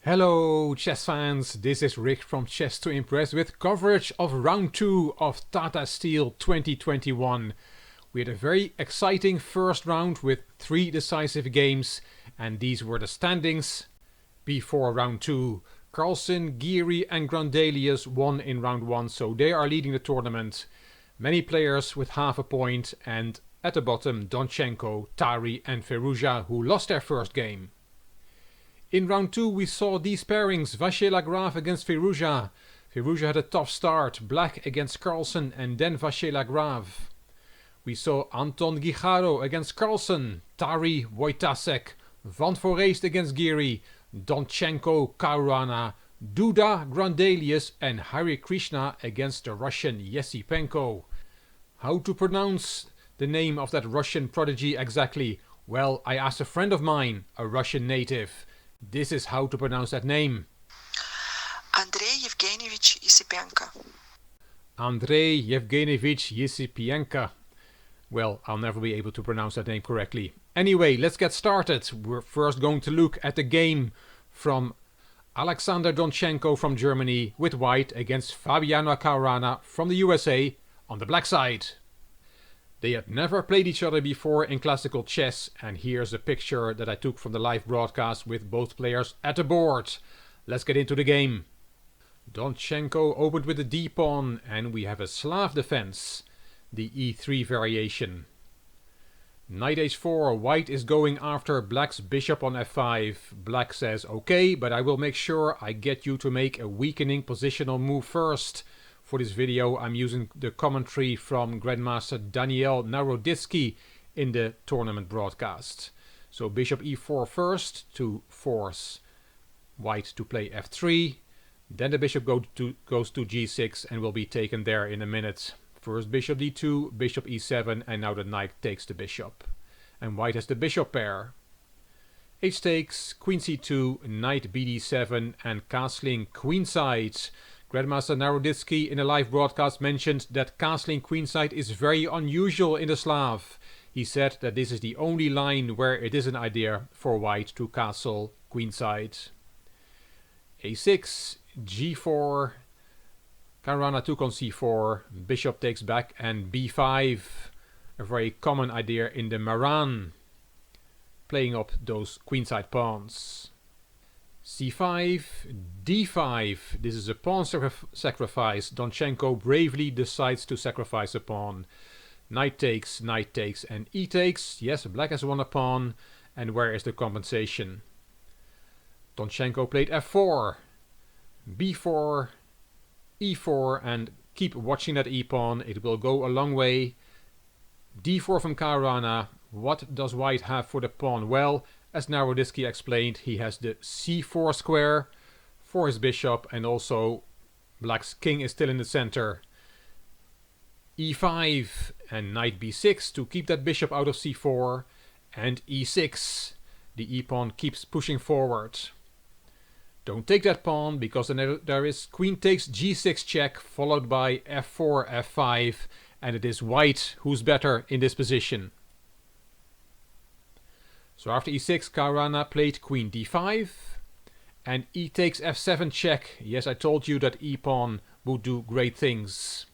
Hello chess fans, this is Rick from Chess to Impress with coverage of round 2 of Tata Steel 2021. We had a very exciting first round with 3 decisive games, and these were the standings before round 2. Carlsen, Giri and Grandelius won in round 1, so they are leading the tournament. Many players with half a point, and at the bottom Donchenko, Tari and Farouza, who lost their first game. In round 2 we saw these pairings: Vachier Lagrave against Farouza. Farouza had a tough start, Black against Carlsen and then Vachier Lagrave. We saw Anton Guijarro against Carlsen, Tari Wojtasek, vanfreude against Giri, Donchenko Caruana, Duda Grandelius and Hare Krishna against the Russian Yesipenko. How to pronounce the name of that Russian prodigy exactly? Well, I asked a friend of mine, a Russian native. This is how to pronounce that name. Andrei Yevgenievich Yesipenko. Andrei Yevgenievich Yesipenko. Well, I'll never be able to pronounce that name correctly. Anyway, let's get started. We're first going to look at the game from Alexander Donchenko from Germany with white against Fabiano Caruana from the USA on the black side. They had never played each other before in classical chess, and here's a picture that I took from the live broadcast with both players at the board. Let's get into the game. Donchenko opened with the d-pawn, and we have a Slav defense, the e3 variation. Knight h4, white is going after black's bishop on f5. Black says, okay, but I will make sure I get you to make a weakening positional move first. For this video I'm using the commentary from Grandmaster Daniel Naroditsky in the tournament broadcast. So bishop e4 first to force white to play f3. Then the bishop goes to g6 and will be taken there in a minute. First bishop d2, bishop e7, and now the knight takes the bishop. And white has the bishop pair. H takes, queen c2, knight bd7 and castling queenside. Grandmaster Naroditsky in a live broadcast mentioned that castling queenside is very unusual in the Slav. He said that this is the only line where it is an idea for white to castle queenside. a6, g4, Caruana took on c4, bishop takes back, and b5, a very common idea in the Maran, playing up those queenside pawns. c5, d5, this is a pawn sacrifice. Donchenko bravely decides to sacrifice a pawn. Knight takes, and e takes. Yes, black has won a pawn, and where is the compensation? Donchenko played f4, b4, e4, and keep watching that e-pawn, it will go a long way. d4 from Caruana. What does white have for the pawn? Well, as Naroditsky explained, he has the c4 square for his bishop, and also black's king is still in the center. e5 and knight b6 to keep that bishop out of c4, and e6. The e-pawn keeps pushing forward. Don't take that pawn, because then there is queen takes g6 check, followed by f4, f5, and it is white who's better in this position. So after e6, Caruana played queen d5, and e takes f7 check. Yes, I told you that e-pawn would do great things.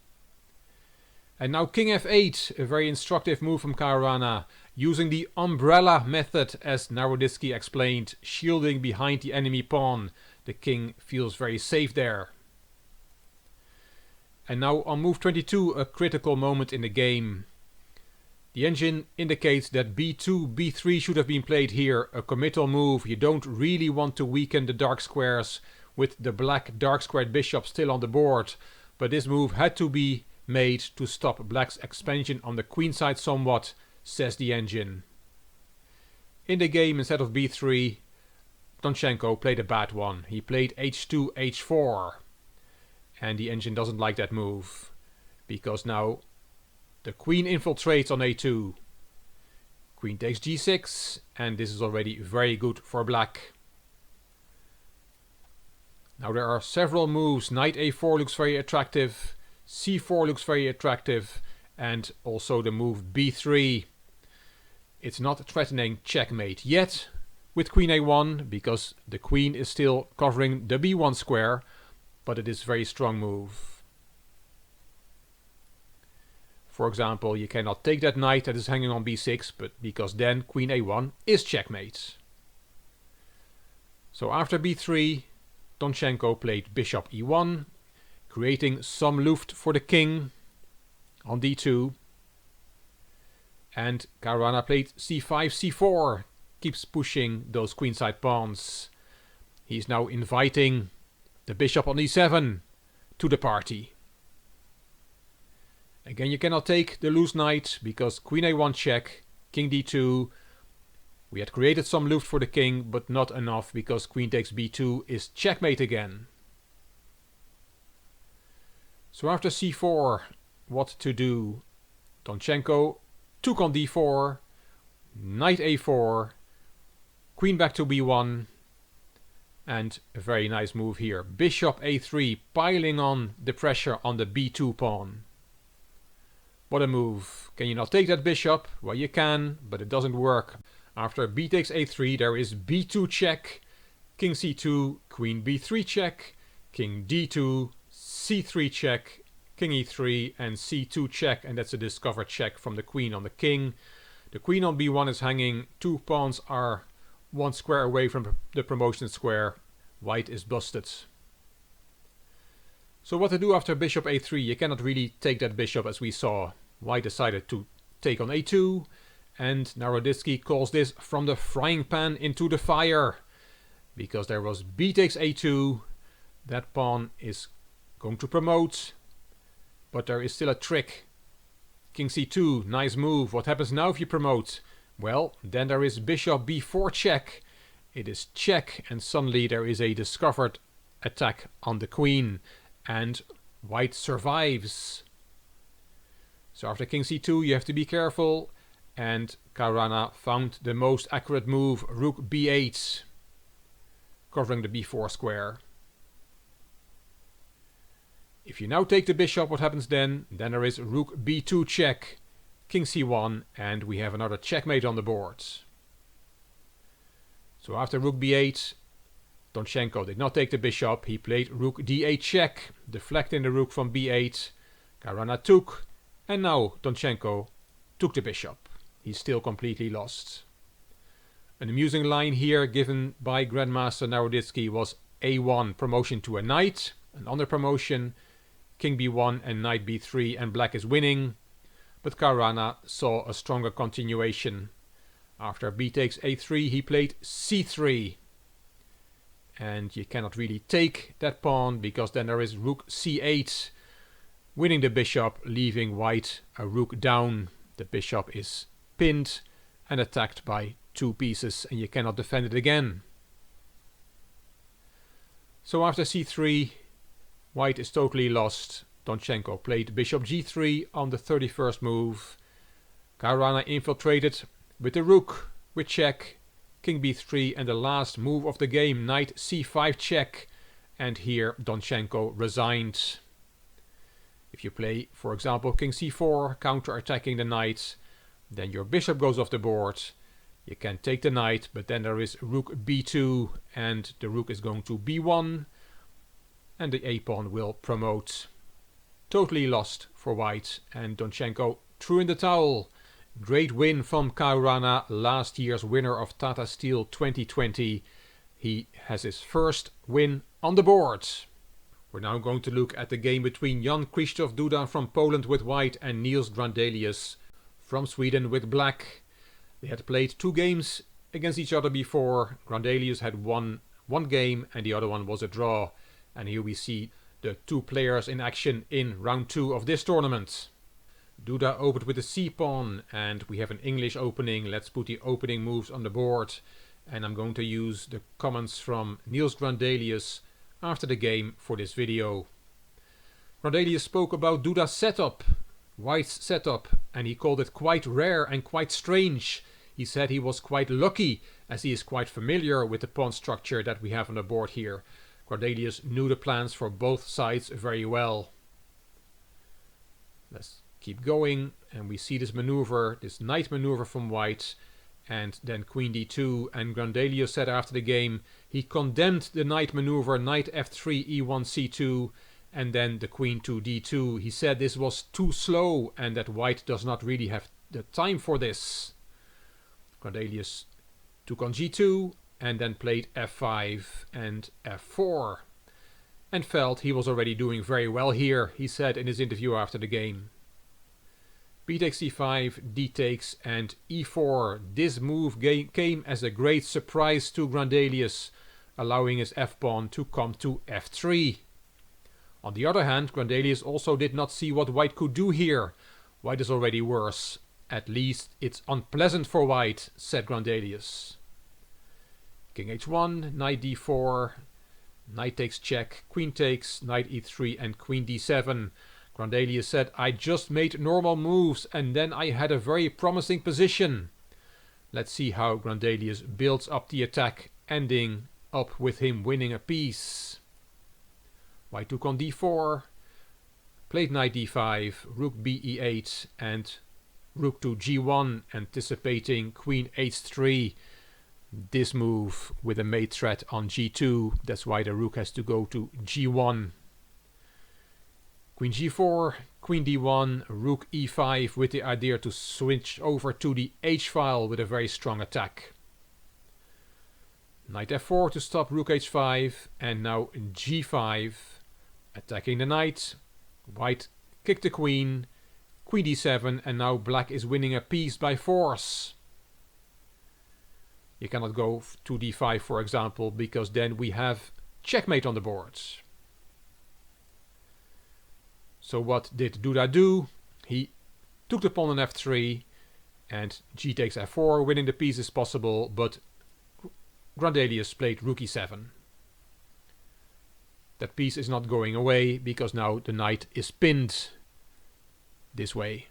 And now king f8, a very instructive move from Caruana, using the umbrella method as Naroditsky explained, shielding behind the enemy pawn. The king feels very safe there. And now on move 22, a critical moment in the game. The engine indicates that b2, b3 should have been played here, a committal move. You don't really want to weaken the dark squares with the black dark squared bishop still on the board, but this move had to be made to stop black's expansion on the queen side somewhat, says the engine. In the game, instead of b3, Donchenko played a bad one. He played h2, h4, and the engine doesn't like that move, because now the queen infiltrates on a2. Queen takes g6, and this is already very good for black. Now there are several moves. Knight a4 looks very attractive, c4 looks very attractive, and also the move b3. It's not threatening checkmate yet, with queen a1 because the queen is still covering the b1 square, but it is a very strong move. For example, you cannot take that knight that is hanging on b6, but because then queen a1 is checkmate. So after b3, Donchenko played bishop e1, creating some luft for the king on d2. And Caruana played c5, c4, keeps pushing those queenside pawns. He's now inviting the bishop on e7 to the party. Again, you cannot take the loose knight because queen a1 check, king d2. We had created some luft for the king, but not enough because queen takes b2 is checkmate again. So after c4, what to do? Donchenko took on d4, knight a4, queen back to b1, and a very nice move here. Bishop a3, piling on the pressure on the b2 pawn. What a move. Can you not take that bishop? Well, you can, but it doesn't work. After b takes a3, there is b2 check, king c2, queen b3 check, king d2, c3 check, king e3, and c2 check, and that's a discovered check from the queen on the king. The queen on b1 is hanging, 2 pawns are 1 square away from the promotion square. White is busted. So what to do after bishop a3? You cannot really take that bishop as we saw. White decided to take on a2, and now Dudzinski calls this from the frying pan into the fire. Because there was b takes a2, that pawn is going to promote, but there is still a trick. King c2, nice move. What happens now if you promote? Well, then there is bishop b4 check. It is check, and suddenly there is a discovered attack on the queen, and white survives. So after king c2 you have to be careful, and Caruana found the most accurate move, rook b8, covering the b4 square. If you now take the bishop, what happens then? Then there is rook b2 check, king c1, and we have another checkmate on the board. So after rook b8, Donchenko did not take the bishop. He played rook d8 check, deflecting the rook from b8. Caruana took, and now Donchenko took the bishop. He's still completely lost. An amusing line here given by Grandmaster Dudzinski was a1, promotion to a knight, an under promotion, king b1 and knight b3, and black is winning. But Caruana saw a stronger continuation. After b takes a3 he played c3. And you cannot really take that pawn because then there is rook c8, winning the bishop, leaving white a rook down. The bishop is pinned and attacked by 2 pieces, and you cannot defend it again. So after c3, white is totally lost. Donchenko played bishop g3 on the 31st move. Caruana infiltrated with the rook, with check, king b3, and the last move of the game, knight c5 check, and here Donchenko resigned. If you play, for example, king c4, counter-attacking the knight, then your bishop goes off the board. You can take the knight, but then there is rook b2, and the rook is going to b1, and the a-pawn will promote. Totally lost for white, and Donchenko threw in the towel. Great win from Caruana, last year's winner of Tata Steel 2020. He has his first win on the board. We're now going to look at the game between Jan Krzysztof Duda from Poland with white and Niels Grandelius from Sweden with black. They had played 2 games against each other before. Grandelius had won 1 game and the other one was a draw. And here we see the 2 players in action in round 2 of this tournament. Duda opened with the c-pawn, and we have an English opening. Let's put the opening moves on the board, and I'm going to use the comments from Niels Grandelius after the game for this video. Grandelius spoke about Duda's setup, white's setup, and he called it quite rare and quite strange. He said he was quite lucky, as he is quite familiar with the pawn structure that we have on the board here. Grandelius knew the plans for both sides very well. Let's keep going, and we see this maneuver, this knight maneuver from white, and then queen d2, and Grandelius said after the game he condemned the knight maneuver knight f3 e1 c2 and then the queen to d2. He said this was too slow and that white does not really have the time for this. Grandelius took on g2 and then played f5 and f4 and felt he was already doing very well here, he said in his interview after the game. B takes c5, d takes, and e4. This move came as a great surprise to Grandelius, allowing his f-pawn to come to f3. On the other hand, Grandelius also did not see what white could do here. White is already worse. At least it's unpleasant for white, said Grandelius. King h1, knight d4, knight takes check, queen takes, knight e3 and queen d7. Grandelius said, I just made normal moves and then I had a very promising position. Let's see how Grandelius builds up the attack, ending up with him winning a piece. White took on d4, played knight d5, rook b e8 and rook to g1, anticipating queen h3. This move with a mate threat on g2, that's why the rook has to go to g1. Queen g4, queen d1, rook e5 with the idea to switch over to the h-file with a very strong attack. Knight f4 to stop rook h5 and now g5, attacking the knight. White kicked the queen, queen d7 and now black is winning a piece by force. You cannot go to d5 for example because then we have checkmate on the board. So what did Duda do? He took the pawn on f3 and g takes f4, winning the piece is possible, but Grandelius played rook e7. That piece is not going away because now the knight is pinned this way.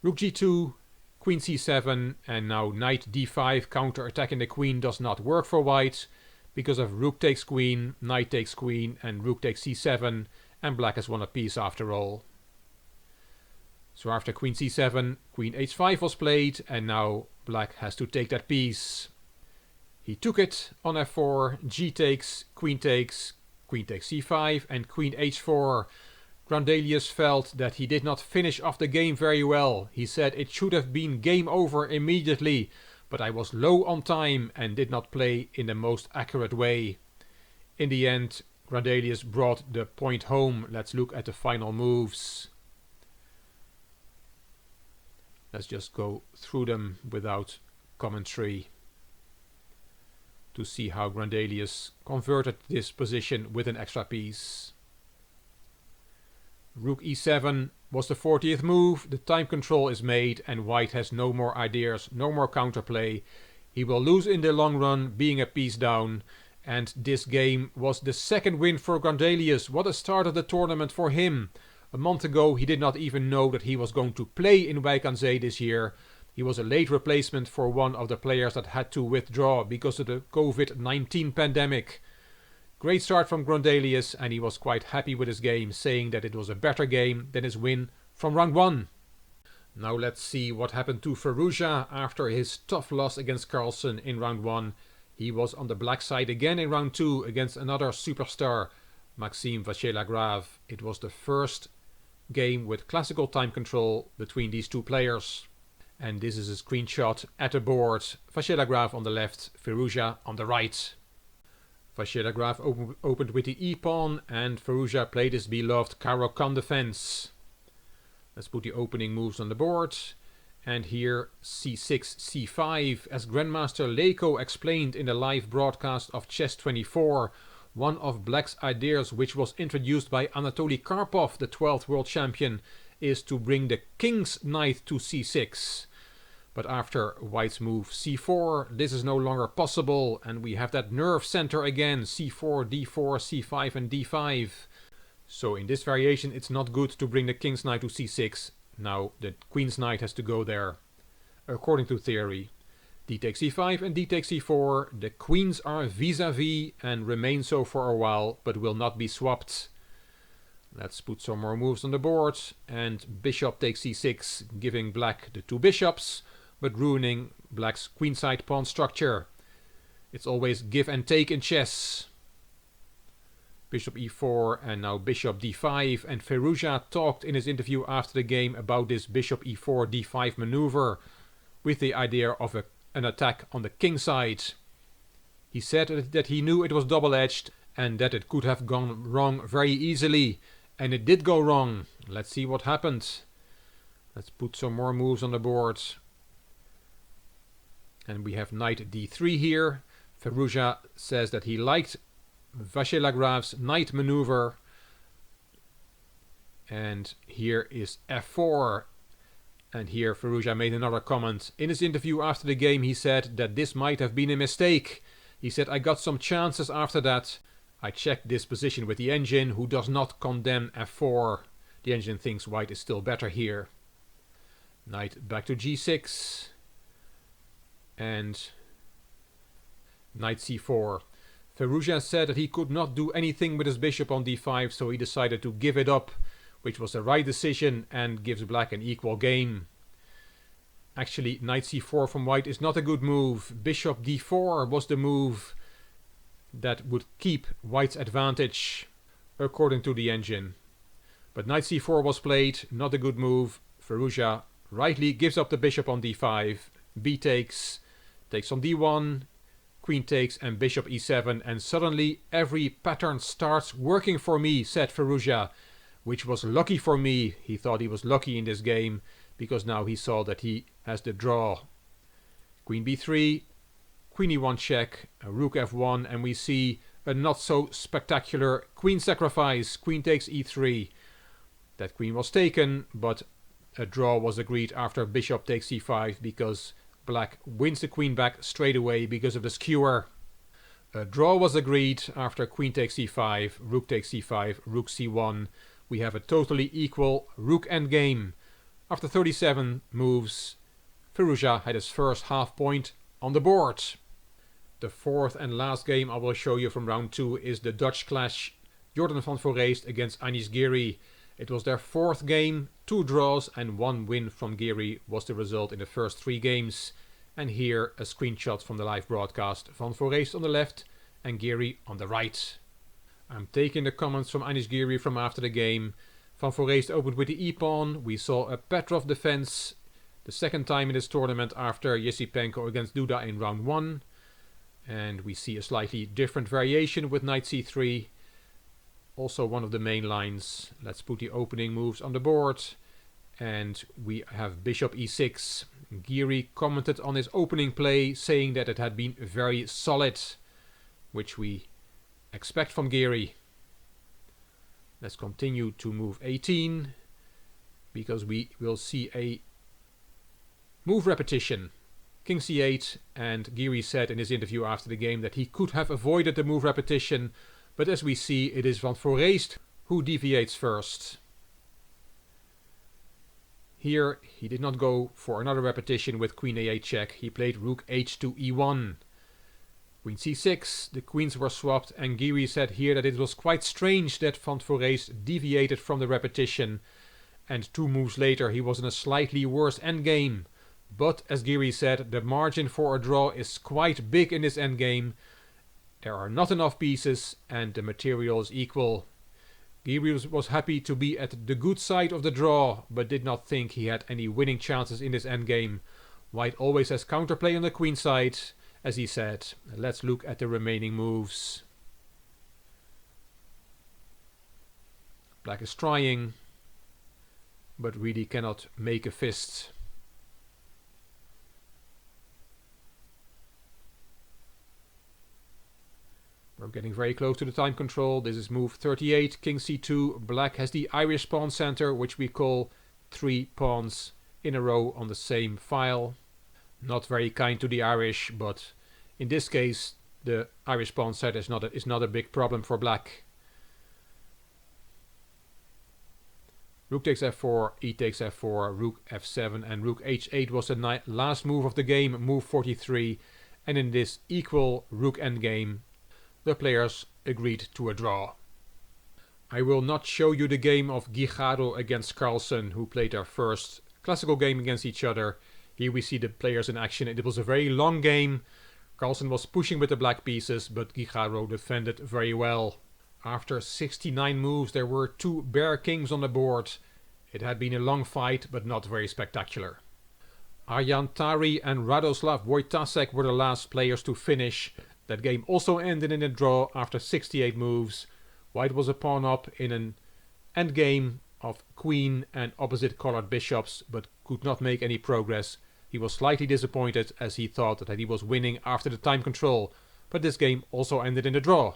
Rook g2, queen c7 and now knight d5 counter-attacking the queen does not work for white because of rook takes queen, knight takes queen and rook takes c7 and black has won a piece after all. So after queen c7, queen h5 was played and now black has to take that piece. He took it on f4, g takes, queen takes c5 and queen h4. Grandelius felt that he did not finish off the game very well. He said it should have been game over immediately, but I was low on time and did not play in the most accurate way. In the end, Grandelius brought the point home. Let's look at the final moves. Let's just go through them without commentary to see how Grandelius converted this position with an extra piece. Rook e7 was the 40th move, the time control is made and white has no more ideas, no more counterplay. He will lose in the long run, being a piece down, and this game was the second win for Grandelius. What a start of the tournament for him. A month ago he did not even know that he was going to play in Wijk aan Zee this year. He was a late replacement for one of the players that had to withdraw because of the COVID-19 pandemic. Great start from Grandelius and he was quite happy with his game, saying that it was a better game than his win from round 1. Now let's see what happened to Farouza after his tough loss against Carlsen in round 1. He was on the black side again in round 2 against another superstar, Maxime Vachier Lagrave. It was the first game with classical time control between these two players. And this is a screenshot at the board. Vachier Lagrave on the left, Farouza on the right. Vachier Lagrave opened with the e-pawn and Farouza played his beloved Caruana defense. Let's put the opening moves on the board. And here c6, c5. As Grandmaster Leko explained in the live broadcast of Chess24, one of black's ideas, which was introduced by Anatoly Karpov, the 12th world champion, is to bring the king's knight to c6. But after white's move c4, this is no longer possible and we have that nerve center again, c4, d4, c5 and d5. So in this variation it's not good to bring the king's knight to c6. Now the queen's knight has to go there, according to theory. D takes c5 and d takes c4. The queens are vis-a-vis and remain so for a while, but will not be swapped. Let's put some more moves on the board. And bishop takes c6, giving black the two bishops. but ruining black's queenside pawn structure. It's always give and take in chess. Bishop e4 and now bishop d5, and Farouza talked in his interview after the game about this bishop e4 d5 maneuver with the idea of an attack on the king side. He said that he knew it was double-edged and that it could have gone wrong very easily, and it did go wrong. Let's see what happened. Let's put some more moves on the board. And we have knight d3 here. Farouza says that he liked Vachier Lagrave's knight maneuver. And here is f4. And here Farouza made another comment. In his interview after the game he said that this might have been a mistake. He said, I got some chances after that. I checked this position with the engine, who does not condemn f4. The engine thinks white is still better here. Knight back to g6. And knight c4. Farouza said that he could not do anything with his bishop on d5, so he decided to give it up, which was the right decision and gives black an equal game. Actually, knight c4 from white is not a good move. Bishop d4 was the move that would keep white's advantage, according to the engine. But knight c4 was played, not a good move. Farouza rightly gives up the bishop on d5. B takes on d1, queen takes and bishop e7, and suddenly every pattern starts working for me, said Farouza, which was lucky for me. He thought he was lucky in this game, because now he saw that he has the draw. Queen b3, queen e1 check, rook f1, and we see a not so spectacular queen sacrifice. Queen takes e3. That queen was taken, but a draw was agreed after bishop takes c5, because black wins the queen back straight away because of the skewer. A draw was agreed after queen takes c5, rook takes c5, rook c1. We have a totally equal rook endgame. After 37 moves, Farouza had his first half point on the board. The fourth and last game I will show you from round 2 is the Dutch clash Jordan van Foreest against Anish Giri. It was their fourth game, 2 draws and 1 win from Giri was the result in the first 3 games. And here a screenshot from the live broadcast. Van Foreest on the left and Giri on the right. I'm taking the comments from Anish Giri from after the game. Van Foreest opened with the e-pawn. We saw a Petrov defense the second time in this tournament after Yesipenko against Duda in round 1. And we see a slightly different variation with knight c3. Also one of the main lines. Let's put the opening moves on the board. And we have bishop e6. Giri commented on his opening play, saying that it had been very solid, which we expect from Giri. Let's continue to move 18, because we will see a move repetition. King c8, and Giri said in his interview after the game that he could have avoided the move repetition, but as we see, it is Van Foreest who deviates first. Here he did not go for another repetition with queen a8 check. He played rook h2 e1. Queen c6, the queens were swapped, and Giri said here that it was quite strange that Van Foreest deviated from the repetition, and 2 moves later he was in a slightly worse endgame. But as Giri said, the margin for a draw is quite big in this endgame. There are not enough pieces and the material is equal. Giri was happy to be at the good side of the draw, but did not think he had any winning chances in this endgame. White always has counterplay on the queen side, as he said. Let's look at the remaining moves. Black is trying, but really cannot make a fist. We're getting very close to the time control. This is move 38, king c2. Black has the Irish pawn center, which we call 3 pawns in a row on the same file. Not very kind to the Irish, but in this case the Irish pawn set is not a big problem for black. Rook takes f4, e takes f4, rook f7, and rook h8 was the last move of the game, move 43. And in this equal rook endgame, the players agreed to a draw. I will not show you the game of Guijarro against Carlsen, who played their first classical game against each other. Here we see the players in action. It was a very long game. Carlsen was pushing with the black pieces, but Guijarro defended very well. After 69 moves, there were 2 bare kings on the board. It had been a long fight, but not very spectacular. Arjan Tari and Radoslav Wojtasek were the last players to finish. That game also ended in a draw after 68 moves. White was a pawn up in an endgame of queen and opposite colored bishops, but could not make any progress. He was slightly disappointed as he thought that he was winning after the time control, but this game also ended in a draw.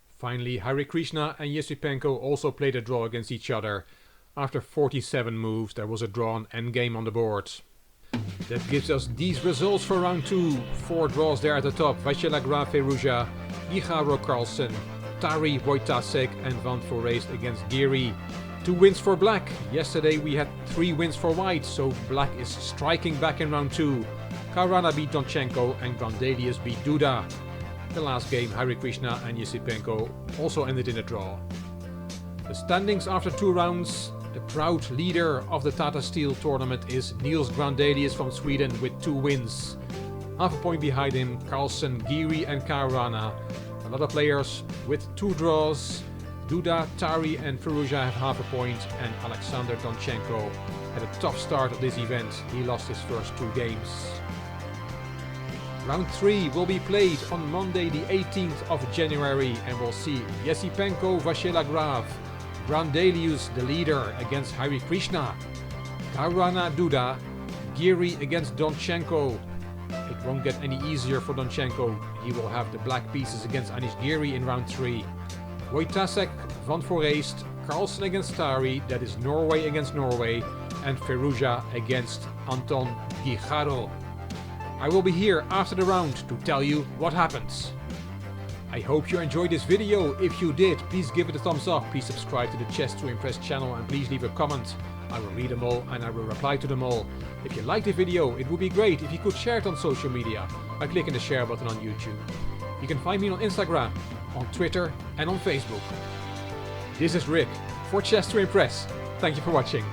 Finally, Hare Krishna and Yesipenko also played a draw against each other. After 47 moves, there was a drawn endgame on the board. That gives us these results for round 2. 4 draws there at the top. Vachier, Lagrave, Farouza, Guijarro, Carlsen, Tari, Wojtasek and vanfreude against Giri. 2 wins for black. Yesterday we had 3 wins for white, so black is striking back in round 2. Caruana beat Donchenko and Grandelius beat Duda. The last game, Hare Krishna and Yesipenko also ended in a draw. The standings after 2 rounds. The proud leader of the Tata Steel tournament is Niels Grandelius from Sweden with 2 wins. Half a point behind him, Carlsen, Giri and Caruana. A lot of players with 2 draws. Duda, Tari and Farouza have half a point, and Alexander Donchenko had a tough start of this event. He lost his first 2 games. Round 3 will be played on Monday the 18th of January and we'll see Yesipenko, Vachier, Lagrave, Grandelius the leader against Hare Krishna, Caruana, Duda, Giri against Donchenko. It won't get any easier for Donchenko. He will have the black pieces against Anish Giri in round 3. Wojtasek, vanfreude, Carlsen against Tari, that is Norway against Norway, and Farouza against Anton Guijarro. I will be here after the round to tell you what happens. I hope you enjoyed this video. If you did, please give it a thumbs up. Please subscribe to the Chess to Impress channel and please leave a comment. I will read them all and I will reply to them all. If you liked the video, it would be great if you could share it on social media by clicking the share button on YouTube. You can find me on Instagram, on Twitter and on Facebook. This is Rick for Chess to Impress. Thank you for watching.